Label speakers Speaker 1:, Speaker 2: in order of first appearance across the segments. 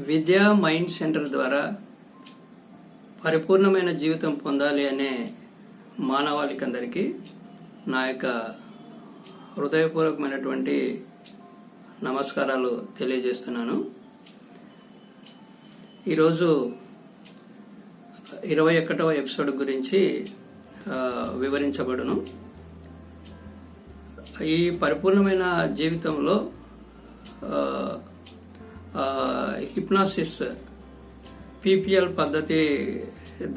Speaker 1: విద్యా mind centre ద్వారా పరిపూర్ణమైన జీవితం పొందాలి అనే మానవాళికందరికీ నా యొక్క హృదయపూర్వకమైనటువంటి నమస్కారాలు తెలియజేస్తున్నాను. ఈరోజు 21వ ఎపిసోడ్ గురించి వివరించబడును. ఈ పరిపూర్ణమైన జీవితంలో హిప్నాసిస్ పీపీఎల్ పద్ధతి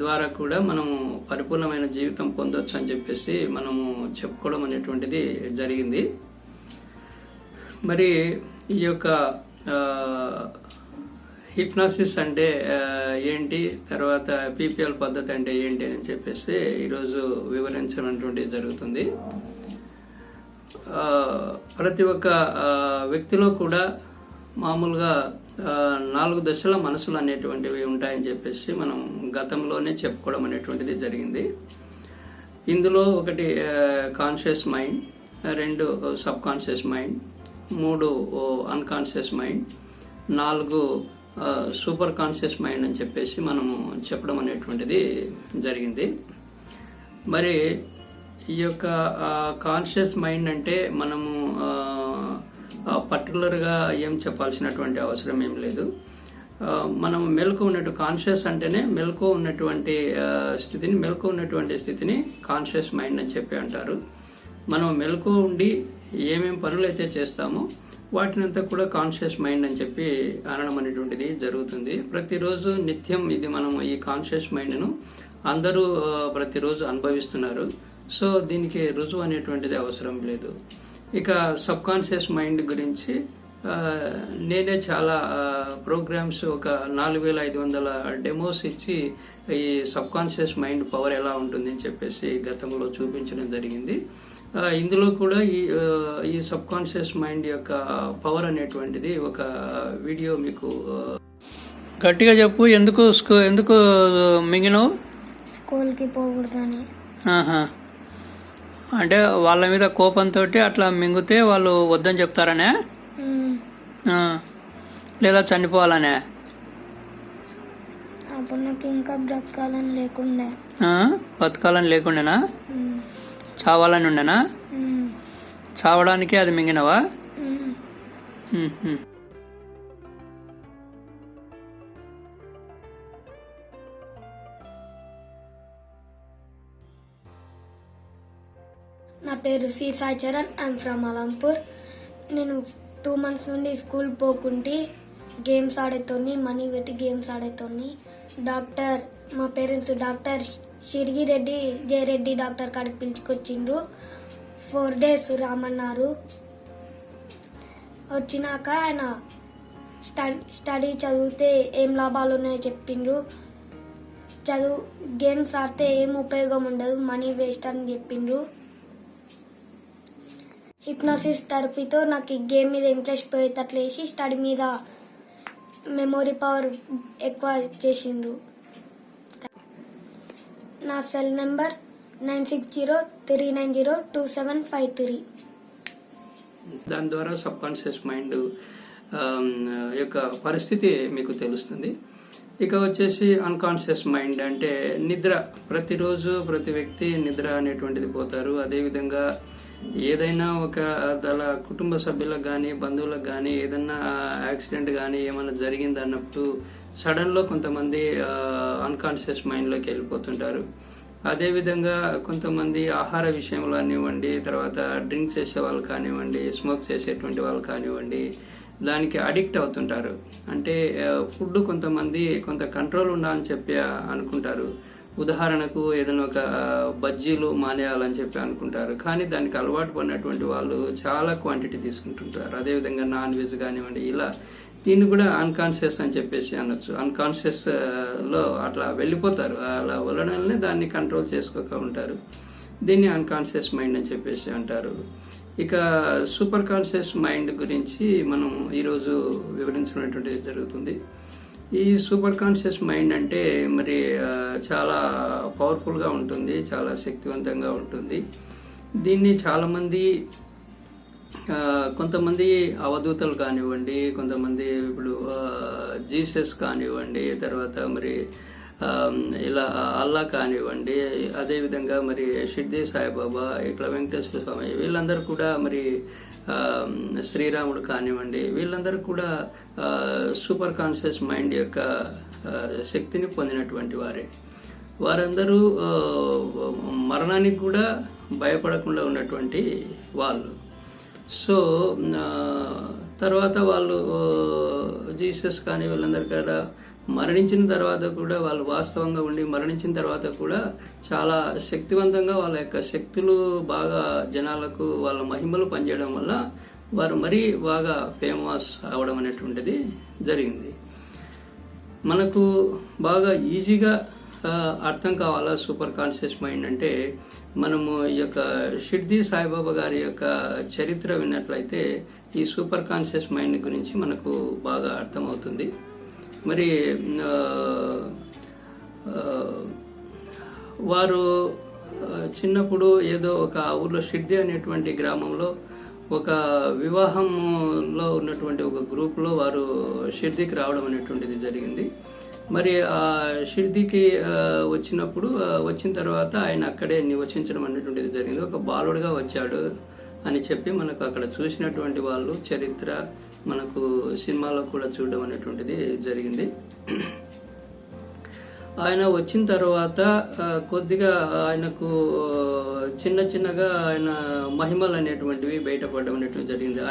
Speaker 1: ద్వారా కూడా మనము పరిపూర్ణమైన జీవితం పొందొచ్చు అని చెప్పేసి మనము చెప్పుకోవడం అనేటువంటిది జరిగింది. మరి ఈ యొక్క హిప్నాసిస్ అంటే ఏంటి, తర్వాత పీపీఎల్ పద్ధతి అంటే ఏంటి అని చెప్పేసి ఈరోజు వివరించడం జరుగుతుంది. ప్రతి ఒక్క వ్యక్తిలో కూడా మామూలుగా 4 దశల మనసులు అనేటువంటివి ఉంటాయని చెప్పేసి మనం గతంలోనే చెప్పుకోవడం అనేటువంటిది జరిగింది. ఇందులో ఒకటి conscious mind, 2 sub conscious mind, 3 unconscious mind, 4 super conscious mind అని చెప్పేసి మనము చెప్పడం అనేటువంటిది జరిగింది. మరి ఈ యొక్క కాన్షియస్ మైండ్ అంటే మనము పర్టికులర్గా ఏం చెప్పాల్సినటువంటి అవసరం ఏం లేదు. మనం మెలకు ఉన్నట్టు కాన్షియస్ అంటేనే మెలకు ఉన్నటువంటి స్థితిని కాన్షియస్ మైండ్ అని చెప్పి అంటారు. మనం మెలకు ఉండి ఏమేం పనులు అయితే చేస్తామో వాటినంతా కూడా కాన్షియస్ మైండ్ అని చెప్పి అనడం అనేటువంటిది జరుగుతుంది. ప్రతిరోజు నిత్యం ఇది మనం ఈ కాన్షియస్ మైండ్ను అందరూ ప్రతిరోజు అనుభవిస్తున్నారు. సో దీనికి రుజువు అనేటువంటిది అవసరం లేదు. ఇక సబ్ కాన్షియస్ మైండ్ గురించి నేనే చాలా ప్రోగ్రామ్స్, ఒక 4500 డెమోస్ ఇచ్చి ఈ సబ్ కాన్షియస్ మైండ్ పవర్ ఎలా ఉంటుంది అని చెప్పేసి గతంలో చూపించడం జరిగింది. ఇందులో కూడా ఈ సబ్ కాన్షియస్ మైండ్ యొక్క పవర్ అనేటువంటిది ఒక వీడియో మీకు గట్టిగా చెప్పు. ఎందుకు మింగినవు?
Speaker 2: స్కూల్కి పోకూడదని.
Speaker 1: అంటే వాళ్ళ మీద కోపంతో అట్లా మింగితే వాళ్ళు వద్దని చెప్తారనే, లేదా చనిపోవాలనే?
Speaker 2: అప్పుడు నాకు ఇంకా బ్రతకాలని లేకుండే.
Speaker 1: బతకాలని లేకుండేనా? చావాలని ఉండేనా? చావడానికి అది మింగినవా?
Speaker 2: నా పేరు C Sai Charan. I'm from Alampur. నేను 2 months నుండి స్కూల్ పోకుంటే గేమ్స్ ఆడేతోని, మనీ పెట్టి గేమ్స్ ఆడేతోని. మా parents doctor Shirigireddy Jayareddy doctor కాడికి పిలుచుకొచ్చిండ్రు. 4 days రామన్నారు. వచ్చినాక ఆయన స్టడీ చదివితే ఏం లాభాలు ఉన్నాయో చెప్పిండ్రు. గేమ్స్ ఆడితే ఏం ఉపయోగం ఉండదు, మనీ వేస్ట్ అని చెప్పిండ్రు. హిప్నాసిస్ థెరపీతో నాకు ఈ గేమ్ మీద ఇంట్రెస్ట్ పోయేటట్లేసి స్టడీ మీద మెమొరీ పవర్ ఎక్కువ చేసిండ్రు. నా సెల్ నెంబర్ 9603902753.
Speaker 1: దాని ద్వారా సబ్ కాన్షియస్ మైండ్ యొక్క పరిస్థితి మీకు తెలుస్తుంది. ఇక వచ్చేసి అన్కాన్షియస్ మైండ్ అంటే నిద్ర. ప్రతిరోజు ప్రతి వ్యక్తి నిద్ర అనేటువంటిది పోతారు. అదేవిధంగా ఏదైనా ఒక కుటుంబ సభ్యులకు కానీ బంధువులకు కానీ ఏదైనా యాక్సిడెంట్ కానీ ఏమైనా జరిగింది అన్నప్పుడు సడన్లో కొంతమంది అన్కాన్షియస్ మైండ్లోకి వెళ్ళిపోతుంటారు. అదేవిధంగా కొంతమంది ఆహార విషయంలో కానివ్వండి, తర్వాత డ్రింక్ చేసే వాళ్ళు కానివ్వండి, స్మోక్ చేసేటువంటి వాళ్ళు కానివ్వండి, దానికి అడిక్ట్ అవుతుంటారు. అంటే ఫుడ్ కొంతమంది కొంత కంట్రోల్ ఉండాలని చెప్పి అనుకుంటారు. ఉదాహరణకు ఏదైనా ఒక బజ్జీలు మానేయాలని చెప్పి అనుకుంటారు, కానీ దానికి అలవాటు పడినటువంటి వాళ్ళు చాలా క్వాంటిటీ తీసుకుంటుంటారు. అదేవిధంగా నాన్ వెజ్ కానివ్వండి, ఇలా దీన్ని కూడా అన్కాన్షియస్ అని చెప్పేసి అనొచ్చు. అన్కాన్షియస్ లో అట్లా వెళ్ళిపోతారు. అలా వెళ్ళడం వల్లనే దాన్ని కంట్రోల్ చేసుకోక ఉంటారు. దీన్ని అన్కాన్షియస్ మైండ్ అని చెప్పేసి అంటారు. ఇక సూపర్ కాన్షియస్ మైండ్ గురించి మనం ఈరోజు వివరించినటువంటిది జరుగుతుంది. ఈ సూపర్ కాన్షియస్ మైండ్ అంటే మరి చాలా పవర్ఫుల్గా ఉంటుంది, చాలా శక్తివంతంగా ఉంటుంది. దీన్ని చాలామంది కొంతమంది అవధూతలు కానివ్వండి, కొంతమంది ఇప్పుడు జీసస్ కానివ్వండి, తర్వాత మరి ఇలా అల్లా కానివ్వండి, అదేవిధంగా మరి షిర్డీ సాయిబాబా, ఇట్లా వెంకటేశ్వర స్వామి, వీళ్ళందరూ కూడా మరి శ్రీరాముడు కానివ్వండి, వీళ్ళందరూ కూడా సూపర్ కాన్షియస్ మైండ్ యొక్క శక్తిని పొందినటువంటి వారే. వారందరూ మరణానికి కూడా భయపడకుండా ఉన్నటువంటి వాళ్ళు. సో తర్వాత వాళ్ళు జీసస్ కానీ వీళ్ళందరి కూడా మరణించిన తర్వాత కూడా వాళ్ళు వాస్తవంగా ఉండి మరణించిన తర్వాత కూడా చాలా శక్తివంతంగా వాళ్ళ యొక్క శక్తులు బాగా జనాలకు వాళ్ళ మహిమలు పనిచేయడం వల్ల వారు మరీ బాగా ఫేమస్ అవడం అనేటువంటిది జరిగింది. మనకు బాగా ఈజీగా అర్థం కావాలా సూపర్ కాన్షియస్ మైండ్ అంటే, మనము ఈ యొక్క షిర్డీ సాయిబాబా గారి యొక్క చరిత్ర విన్నట్లయితే ఈ సూపర్ కాన్షియస్ మైండ్ గురించి మనకు బాగా అర్థమవుతుంది. మరి వారు చిన్నప్పుడు ఏదో ఒక ఊర్లో షిర్డీ అనేటువంటి గ్రామంలో ఒక వివాహంలో ఉన్నటువంటి ఒక గ్రూప్లో వారు షిర్డీకి రావడం అనేటువంటిది జరిగింది. మరి ఆ షిర్డీకి వచ్చిన తర్వాత ఆయన అక్కడే నివసించడం అనేటువంటిది జరిగింది. ఒక బాలుడుగా వచ్చాడు అని చెప్పి మనకు అక్కడ చూసినటువంటి వాళ్ళు చరిత్ర మనకు సినిమాలో కూడా చూడడం అనేటువంటిది జరిగింది. ఆయన వచ్చిన తర్వాత కొద్దిగా ఆయనకు చిన్నగా ఆయన మహిమలు అనేటువంటివి బయటపడడం అనేటువంటిది జరిగింది.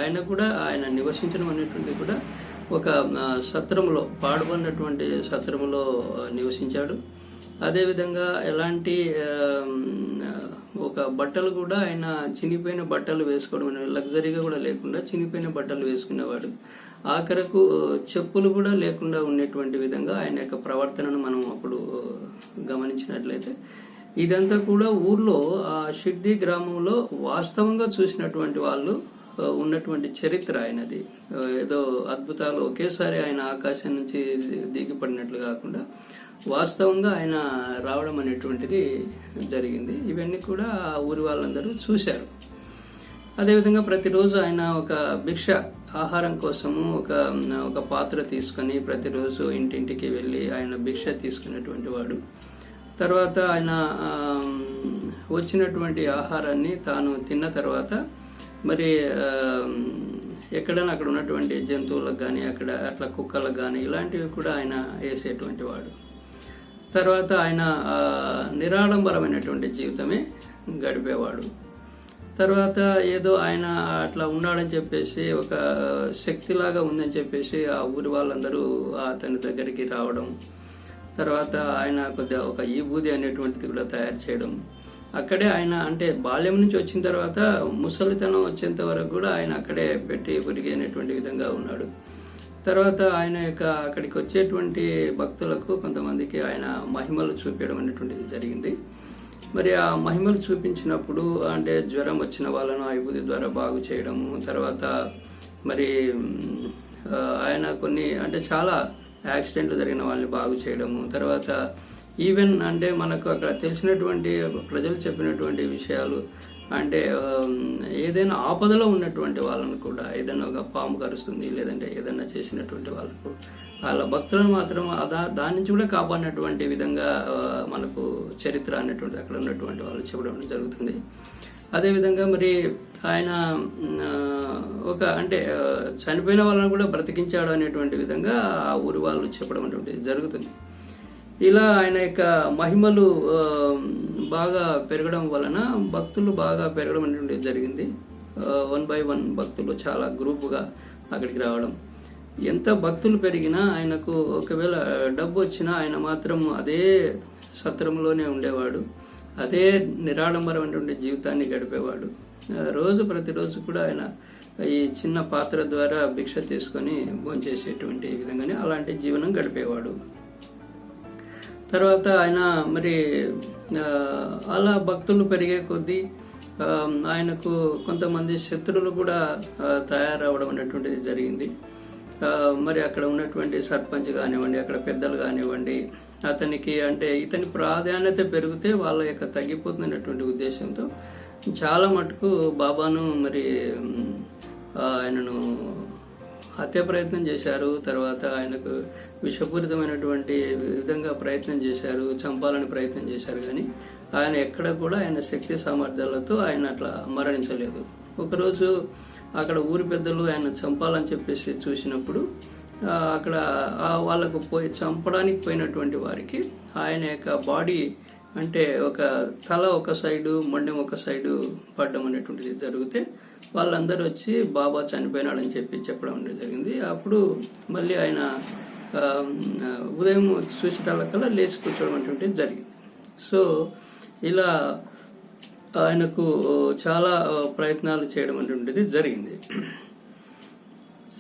Speaker 1: ఆయన నివసించడం అనేటువంటిది కూడా ఒక సత్రంలో, పాడుబడినటువంటి సత్రంలో నివసించాడు. అదేవిధంగా ఎలాంటి ఒక బట్టలు కూడా ఆయన చినిపోయిన బట్టలు వేసుకోవడం అనేది లగ్జరీగా కూడా లేకుండా చినిపోయిన బట్టలు వేసుకునేవాడు. ఆఖరకు చెప్పులు కూడా లేకుండా ఉండేటువంటి విధంగా ఆయన యొక్క ప్రవర్తనను మనం అప్పుడు గమనించినట్లయితే, ఇదంతా కూడా ఊర్లో ఆ షిర్డీ గ్రామంలో వాస్తవంగా చూసినటువంటి వాళ్ళు ఉన్నటువంటి చరిత్ర ఆయనది. ఏదో అద్భుతాలు ఒకేసారి ఆయన ఆకాశం నుంచి దిగిపడినట్లు కాకుండా వాస్తవంగా ఆయన రావడం అనేటువంటిది జరిగింది. ఇవన్నీ కూడా ఆ ఊరి వాళ్ళందరూ చూశారు. అదేవిధంగా ప్రతిరోజు ఆయన ఒక భిక్ష ఆహారం కోసము ఒక పాత్ర తీసుకొని ప్రతిరోజు ఇంటింటికి వెళ్ళి ఆయన భిక్ష తీసుకునేటువంటి వాడు. తర్వాత ఆయన వచ్చినటువంటి ఆహారాన్ని తాను తిన్న తర్వాత మరి ఎక్కడైనా అక్కడ ఉన్నటువంటి జంతువులకు కానీ అట్లా కుక్కలకు కానీ ఇలాంటివి కూడా ఆయన వేసేటువంటి వాడు. తర్వాత ఆయన నిరాడంబరమైనటువంటి జీవితమే గడిపేవాడు. తర్వాత ఏదో ఆయన అట్లా ఉన్నాడని చెప్పేసి ఒక శక్తిలాగా ఉందని చెప్పేసి ఆ ఊరి వాళ్ళందరూ అతని దగ్గరికి రావడం, తర్వాత ఆయన కొద్దిగా ఒక ఈబూది అనేటువంటిది కూడా తయారు చేయడం, అక్కడే ఆయన అంటే బాల్యం నుంచి వచ్చిన తర్వాత ముసలితనం వచ్చేంత వరకు కూడా ఆయన అక్కడే పెట్టి పురిగి అనేటువంటి విధంగా ఉన్నాడు. తర్వాత ఆయన యొక్క అక్కడికి వచ్చేటువంటి భక్తులకు కొంతమందికి ఆయన మహిమలు చూపించడం అనేటువంటిది జరిగింది. మరి ఆ మహిమలు చూపించినప్పుడు అంటే జ్వరం వచ్చిన వాళ్ళను ఆ విభూతి ద్వారా బాగు చేయడము, తర్వాత మరి ఆయన కొన్ని అంటే చాలా యాక్సిడెంట్లు జరిగిన వాళ్ళని బాగు చేయడము, తర్వాత ఈవెన్ అంటే మనకు అక్కడ తెలిసినటువంటి ప్రజలు చెప్పినటువంటి విషయాలు అంటే ఏదైనా ఆపదలో ఉన్నటువంటి వాళ్ళను కూడా ఏదైనా ఒక పాము కరుస్తుంది లేదంటే ఏదైనా చేసినటువంటి వాళ్ళకు వాళ్ళ భక్తులను మాత్రం దాని నుంచి కూడా కాపాడినటువంటి విధంగా మనకు చరిత్ర అనేటువంటి అక్కడ ఉన్నటువంటి వాళ్ళు చెప్పడం జరుగుతుంది. అదేవిధంగా మరి ఆయన ఒక అంటే చనిపోయిన వాళ్ళని కూడా బ్రతికించాడు అనేటువంటి విధంగా ఆ ఊరి వాళ్ళు చెప్పడం అనేటువంటిది జరుగుతుంది. ఇలా ఆయన యొక్క మహిమలు బాగా పెరగడం వలన భక్తులు బాగా పెరగడం అనేటువంటిది జరిగింది. 1 by 1 భక్తులు చాలా గ్రూపుగా అక్కడికి రావడం. ఎంత భక్తులు పెరిగినా ఆయనకు ఒకవేళ డబ్బు వచ్చినా ఆయన మాత్రం అదే సత్రంలోనే ఉండేవాడు, అదే నిరాడంబరమైనటువంటి జీవితాన్ని గడిపేవాడు. ప్రతిరోజు కూడా ఆయన ఈ చిన్న పాత్ర ద్వారా భిక్ష తీసుకొని భోంచేసేటువంటి విధంగానే అలాంటి జీవనం గడిపేవాడు. తర్వాత ఆయన మరి అలా భక్తులు పెరిగే కొద్దీ ఆయనకు కొంతమంది శత్రువులు కూడా తయారవడం అనేటువంటిది జరిగింది. మరి అక్కడ ఉన్నటువంటి సర్పంచ్ కానివ్వండి, అక్కడ పెద్దలు కానివ్వండి, అతనికి అంటే ఇతని ప్రాధాన్యత పెరిగితే వాళ్ళ యొక్క తగ్గిపోతున్నటువంటి ఉద్దేశంతో చాలా మటుకు బాబాను మరి ఆయనను హత్య ప్రయత్నం చేశారు. తర్వాత ఆయనకు విషపూరితమైనటువంటి విధంగా ప్రయత్నం చేశారు, చంపాలని ప్రయత్నం చేశారు. కానీ ఆయన ఎక్కడ కూడా ఆయన శక్తి సామర్థ్యాలతో ఆయన అట్లా మరణించలేదు. ఒకరోజు అక్కడ ఊరి పెద్దలు ఆయన చంపాలని చెప్పేసి చూసినప్పుడు అక్కడ వాళ్ళకు చంపడానికి పోయినటువంటి వారికి ఆయన యొక్క బాడీ అంటే ఒక తల ఒక సైడు, మొండెం ఒక సైడు పడడం అనేటువంటిది జరిగితే వాళ్ళందరూ వచ్చి బాబా చనిపోయినాడని చెప్పడం అనేది జరిగింది. అప్పుడు మళ్ళీ ఆయన ఉదయం చూసేటల్లకల్లా లేచి కూర్చోవడం అనేటువంటిది జరిగింది. సో ఇలా ఆయనకు చాలా ప్రయత్నాలు చేయడం అనేటువంటిది జరిగింది.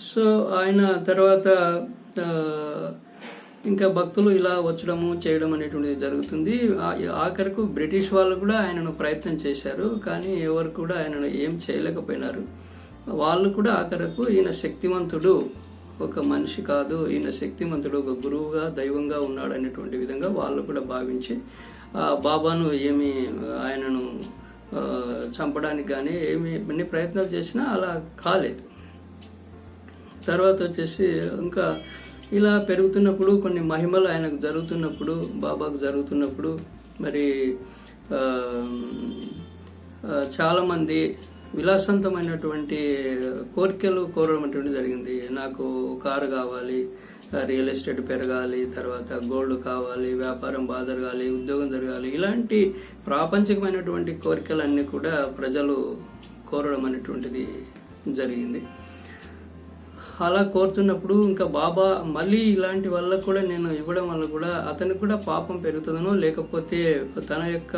Speaker 1: సో ఆయన తర్వాత ఇంకా భక్తులు ఇలా వచ్చడము చేయడం అనేటువంటిది జరుగుతుంది. ఆఖరకు బ్రిటిష్ వాళ్ళు కూడా ఆయనను ప్రయత్నం చేశారు, కానీ ఎవరు కూడా ఆయనను ఏం చేయలేకపోయినారు. వాళ్ళు కూడా ఆఖరకు ఈయన శక్తివంతుడు, ఒక మనిషి కాదు, ఈయన శక్తివంతుడు, ఒక గురువుగా దైవంగా ఉన్నాడు అనేటువంటి విధంగా వాళ్ళు కూడా భావించి బాబాను ఏమి ఆయనను చంపడానికి కానీ ఎన్ని ప్రయత్నాలు చేసినా అలా కాలేదు. తర్వాత వచ్చేసి ఇంకా ఇలా పెరుగుతున్నప్పుడు కొన్ని మహిమలు ఆయనకు జరుగుతున్నప్పుడు, బాబాకు జరుగుతున్నప్పుడు మరి చాలామంది విలాసవంతమైనటువంటి కోరికలు కోరడం అనేటువంటి జరిగింది. నాకు కారు కావాలి, రియల్ ఎస్టేట్ పెరగాలి, తర్వాత గోల్డ్ కావాలి, వ్యాపారం బాగా జరగాలి, ఉద్యోగం జరగాలి, ఇలాంటి ప్రాపంచికమైనటువంటి కోరికలన్నీ కూడా ప్రజలు కోరడం అనేటువంటిది జరిగింది. అలా కోరుతున్నప్పుడు ఇంకా బాబా మళ్ళీ ఇలాంటి వల్ల కూడా నేను ఇవ్వడం వల్ల కూడా అతనికి కూడా పాపం పెరుగుతుందనో, లేకపోతే తన యొక్క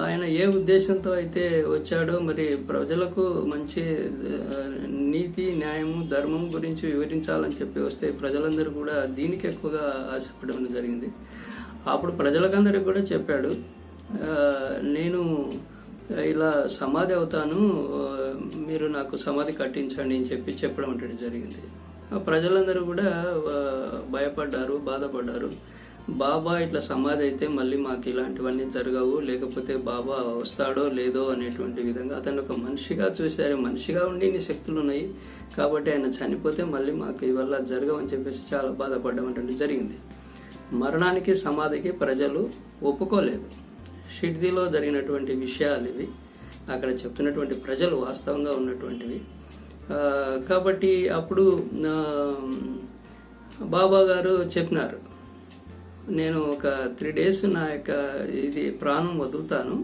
Speaker 1: ఆయన ఏ ఉద్దేశంతో అయితే వచ్చాడో మరి ప్రజలకు మంచి నీతి, న్యాయము, ధర్మం గురించి వివరించాలని చెప్పి వస్తే ప్రజలందరూ కూడా దీనికి ఎక్కువగా ఆశపడడం జరిగింది. అప్పుడు ప్రజలకందరికి కూడా చెప్పాడు, నేను ఇలా సమాధి అవుతాను, మీరు నాకు సమాధి కట్టించండి అని చెప్పడం అంటే జరిగింది. ప్రజలందరూ కూడా భయపడ్డారు, బాధపడ్డారు. బాబా ఇట్లా సమాధి అయితే మళ్ళీ మాకు ఇలాంటివన్నీ జరగవు, లేకపోతే బాబా వస్తాడో లేదో అనేటువంటి విధంగా అతను ఒక మనిషిగా చూశారు. మనిషిగా ఉండి ఇన్ని శక్తులు ఉన్నాయి కాబట్టి ఆయన చనిపోతే మళ్ళీ మాకు ఇవల్ల జరగవని చెప్పేసి చాలా బాధపడడం అంటే జరిగింది. మరణానికి, సమాధికి ప్రజలు ఒప్పుకోలేదు. షిర్డీలో జరిగినటువంటి విషయాలు ఇవి, అక్కడ చెప్తున్నటువంటి ప్రజలు వాస్తవంగా ఉన్నటువంటివి. కాబట్టి అప్పుడు బాబా గారు చెప్పినారు, నేను ఒక 3 days నా యొక్క ఇది ప్రాణం వదులుతాను,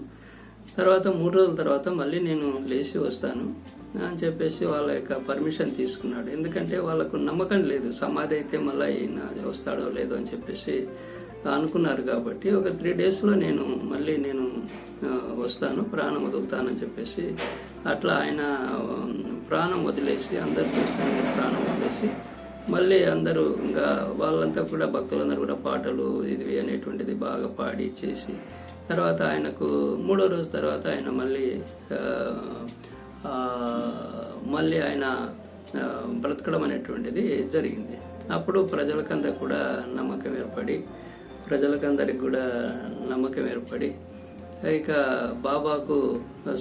Speaker 1: తర్వాత 3 రోజుల తర్వాత మళ్ళీ నేను లేచి వస్తాను అని చెప్పేసి వాళ్ళ యొక్క పర్మిషన్ తీసుకున్నాడు. ఎందుకంటే వాళ్ళకు నమ్మకం లేదు, సమాధి అయితే మళ్ళీ ఈయన వస్తాడో లేదో అని చెప్పేసి అనుకున్నారు. కాబట్టి ఒక 3 daysలో మళ్ళీ నేను వస్తాను, ప్రాణం వదులుతానని చెప్పేసి అట్లా ఆయన ప్రాణం వదిలేసి, అందరు చూస్తాను ప్రాణం వదిలేసి మళ్ళీ అందరూ ఇంకా వాళ్ళంతా కూడా భక్తులందరూ కూడా పాటలు ఇది అనేటువంటిది బాగా పాడి చేసి తర్వాత ఆయనకు 3వ రోజు తర్వాత ఆయన మళ్ళీ ఆయన బ్రతకడం అనేటువంటిది జరిగింది. అప్పుడు ప్రజలకంతా కూడా నమ్మకం ఏర్పడి ఇక బాబాకు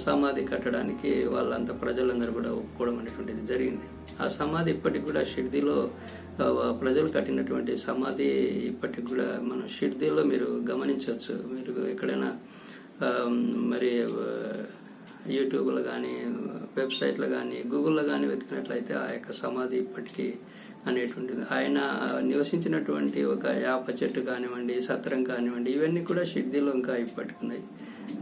Speaker 1: సమాధి కట్టడానికి వాళ్ళంతా ప్రజలందరూ కూడా ఒప్పుకోవడం అనేటువంటిది జరిగింది. ఆ సమాధి ఇప్పటికి కూడా షిర్డీలో ప్రజలు కట్టినటువంటి సమాధి ఇప్పటికి కూడా మనం షిర్డీలో మీరు గమనించవచ్చు. మీరు ఎక్కడైనా మరి యూట్యూబ్లో కానీ, వెబ్సైట్లో కానీ, గూగుల్లో కానీ వెతికినట్లయితే ఆ యొక్క సమాధి ఇప్పటికీ అనేటువంటిది, ఆయన నివసించినటువంటి ఒక యాప చెట్టు కానివ్వండి, సత్రం కానివ్వండి, ఇవన్నీ కూడా షిర్డీలో ఇంకా ఇప్పటికి ఉన్నాయి.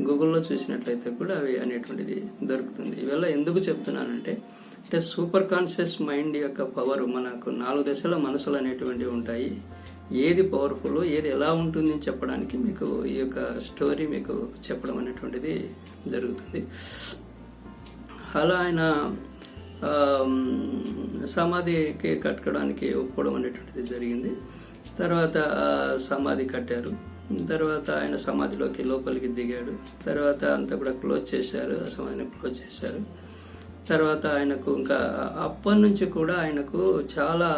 Speaker 1: గూగుల్లో చూసినట్లయితే కూడా అవి అనేటువంటిది దొరుకుతుంది. ఇవల్ల ఎందుకు చెప్తున్నానంటే సూపర్ కాన్షియస్ మైండ్ యొక్క పవర్, మనకు 4 దశల మనసులు అనేటువంటివి ఉంటాయి. ఏది పవర్ఫుల్, ఏది ఎలా ఉంటుంది చెప్పడానికి మీకు ఈ యొక్క స్టోరీ మీకు చెప్పడం అనేటువంటిది జరుగుతుంది. అలా ఆయన సమాధికి కట్టడానికి ఒప్పుకోవడం అనేటువంటిది జరిగింది. తర్వాత సమాధి కట్టారు. తర్వాత ఆయన సమాధిలోకి లోపలికి దిగాడు. తర్వాత అంతా కూడా క్లోజ్ చేశారు, ఆ సమాధిని క్లోజ్ చేశారు. తర్వాత ఆయనకు ఇంకా అప్పటి నుంచి కూడా ఆయనకు చాలా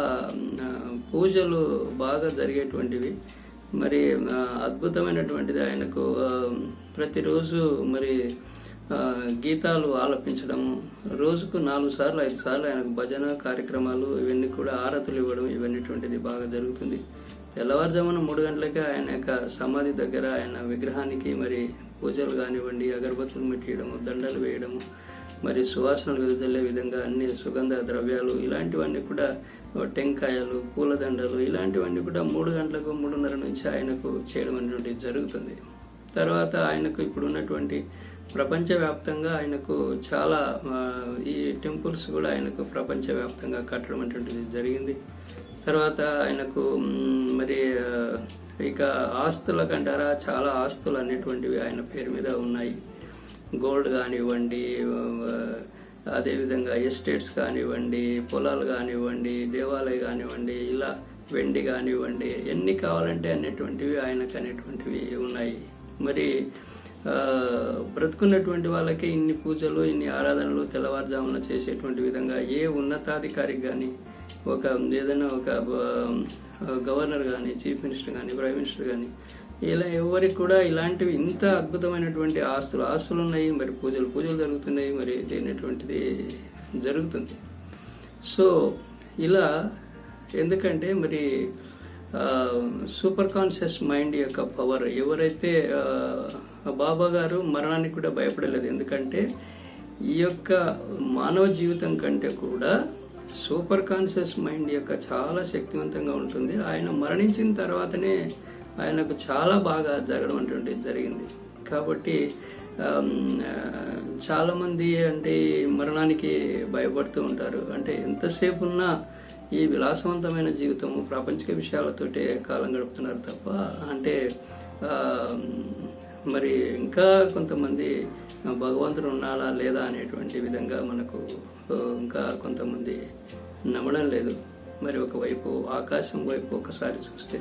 Speaker 1: పూజలు బాగా జరిగేటువంటివి. మరి అద్భుతమైనటువంటిది. ఆయనకు ప్రతిరోజు మరి గీతాలు ఆలపించడము, రోజుకు 4 సార్లు 5 సార్లు ఆయనకు భజన కార్యక్రమాలు, ఇవన్నీ కూడా ఆరతులు ఇవ్వడం, ఇవన్నటువంటిది బాగా జరుగుతుంది. తెల్లవారుజామున 3 గంటలకే ఆయన యొక్క సమాధి దగ్గర ఆయన విగ్రహానికి మరి పూజలు కానివ్వండి, అగరబత్తులు మెట్టియడము, దండలు వేయడము, మరి సువాసనలు వెదజల్లే విధంగా అన్ని సుగంధ ద్రవ్యాలు ఇలాంటివన్నీ కూడా, టెంకాయలు, పూలదండలు ఇలాంటివన్నీ కూడా 3 గంటలకు 3:30 నుంచి ఆయనకు చేయడం అనేటువంటిది జరుగుతుంది. తర్వాత ఆయనకు ఇప్పుడు ఉన్నటువంటి ప్రపంచవ్యాప్తంగా ఆయనకు చాలా ఈ టెంపుల్స్ కూడా ఆయనకు ప్రపంచవ్యాప్తంగా కట్టడం అనేటువంటిది జరిగింది. తర్వాత ఆయనకు మరి ఇక ఆస్తుల కంటారా, చాలా ఆస్తులు అనేటువంటివి ఆయన పేరు మీద ఉన్నాయి. గోల్డ్ కానివ్వండి, అదేవిధంగా ఎస్టేట్స్ కానివ్వండి, పొలాలు కానివ్వండి, దేవాలయం కానివ్వండి, ఇలా వెండి కానివ్వండి, ఎన్ని కావాలంటే అనేటువంటివి ఆయనకు అనేటువంటివి ఉన్నాయి. మరి బ్రతుకున్నటువంటి వాళ్ళకి ఇన్ని పూజలు, ఇన్ని ఆరాధనలు తెల్లవారుజామున చేసేటువంటి విధంగా ఏ ఉన్నతాధికారికి కానీ, ఏదైనా ఒక గవర్నర్ కానీ, చీఫ్ మినిస్టర్ కానీ, ప్రైమ్ మినిస్టర్ కానీ, ఇలా ఎవరికి కూడా ఇలాంటివి ఇంత అద్భుతమైనటువంటి ఆస్తులు ఉన్నాయి. మరి పూజలు జరుగుతున్నాయి. మరి దేనిటువంటిది జరుగుతుంది. సో ఇలా ఎందుకంటే మరి సూపర్ కాన్షియస్ మైండ్ యొక్క పవర్, ఎవరైతే బాబా గారు మరణానికి కూడా భయపడలేదు. ఎందుకంటే ఈ యొక్క మానవ జీవితం కంటే కూడా సూపర్ కాన్షియస్ మైండ్ యొక్క చాలా శక్తివంతంగా ఉంటుంది. ఆయన మరణించిన తర్వాతనే ఆయనకు చాలా బాగా జరగడం అనేటువంటిది జరిగింది. కాబట్టి చాలామంది అంటే మరణానికి భయపడుతూ ఉంటారు. అంటే ఎంతసేపు ఉన్నా ఈ విలాసవంతమైన జీవితము, ప్రాపంచిక విషయాలతోటే కాలం గడుపుతున్నారు తప్ప, అంటే మరి ఇంకా కొంతమంది భగవంతుడు ఉన్నాడా లేదా అనేటువంటి విధంగా మనకు ఇంకా కొంతమంది నమ్మడం లేదు. మరి ఒకవైపు ఆకాశం వైపు ఒకసారి చూస్తే,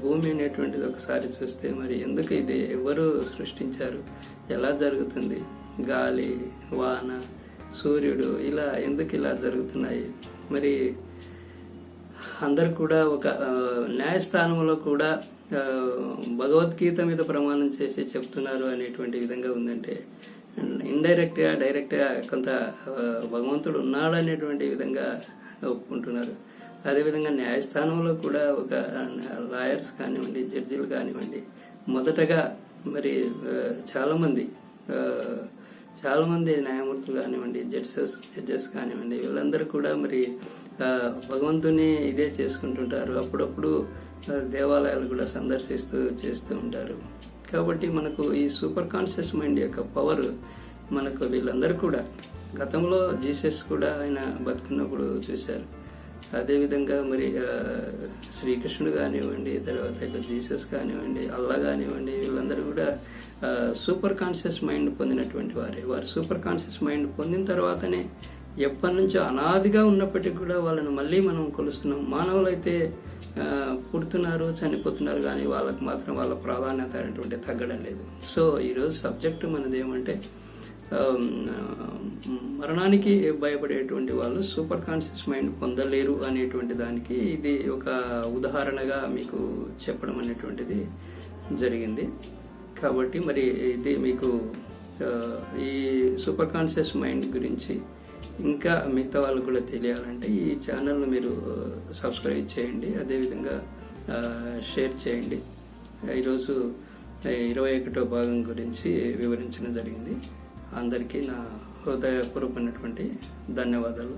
Speaker 1: భూమి అనేటువంటిది ఒకసారి చూస్తే, మరి ఎందుకు ఇది ఎవరు సృష్టించారు, ఎలా జరుగుతుంది, గాలి, వాన, సూర్యుడు ఇలా ఎందుకు ఇలా జరుగుతున్నాయి, మరి అందరు కూడా ఒక న్యాయస్థానంలో కూడా భగవద్గీత మీద ప్రమాణం చేసి చెప్తున్నారు అనేటువంటి విధంగా ఉందంటే, ఇండైరెక్ట్గా డైరెక్ట్గా కొంత భగవంతుడు ఉన్నాడు అనేటువంటి విధంగా ఒప్పుకుంటున్నారు. అదేవిధంగా న్యాయస్థానంలో కూడా ఒక లాయర్స్ కానివ్వండి, జడ్జిలు కానివ్వండి, మొదటగా మరి చాలామంది న్యాయమూర్తులు కానివ్వండి, జడ్జెస్ కానివ్వండి, వీళ్ళందరూ కూడా మరి భగవంతుని ఇదే చేసుకుంటుంటారు. అప్పుడప్పుడు దేవాలయాలు కూడా సందర్శిస్తూ చేస్తూ ఉంటారు. కాబట్టి మనకు ఈ సూపర్ కాన్షియస్ మైండ్ యొక్క పవర్ మనకు వీళ్ళందరూ కూడా గతంలో జీసస్ కూడా ఆయన బతుకున్నప్పుడు చూశారు. అదేవిధంగా మరి శ్రీకృష్ణుడు కానివ్వండి, తర్వాత ఇట్లా జీసస్ కానివ్వండి, అల్లా కానివ్వండి, వీళ్ళందరూ కూడా సూపర్ కాన్షియస్ మైండ్ పొందినటువంటి వారు సూపర్ కాన్షియస్ మైండ్ పొందిన తర్వాతనే ఎప్పటి నుంచో అనాదిగా ఉన్నప్పటికీ కూడా వాళ్ళని మళ్ళీ మనం కొలుస్తున్నాం. మానవులు అయితే పుడుతున్నారు, చనిపోతున్నారు, కానీ వాళ్ళకు మాత్రం వాళ్ళ ప్రాధాన్యత అనేటువంటి తగ్గడం లేదు. సో ఈరోజు సబ్జెక్టు మనది ఏమంటే, మరణానికి భయపడేటువంటి వాళ్ళు సూపర్ కాన్షియస్ మైండ్ పొందలేరు అనేటువంటి దానికి ఇది ఒక ఉదాహరణగా మీకు చెప్పడం అనేటువంటిది జరిగింది. కాబట్టి మరి ఇది మీకు ఈ సూపర్ కాన్షియస్ మైండ్ గురించి ఇంకా మిగతా వాళ్ళు కూడా తెలియాలంటే ఈ ఛానల్ను మీరు సబ్స్క్రైబ్ చేయండి, అదేవిధంగా షేర్ చేయండి. ఈరోజు 21వ భాగం గురించి వివరించడం జరిగింది. అందరికీ నా హృదయపూర్వకమైనటువంటి ధన్యవాదాలు.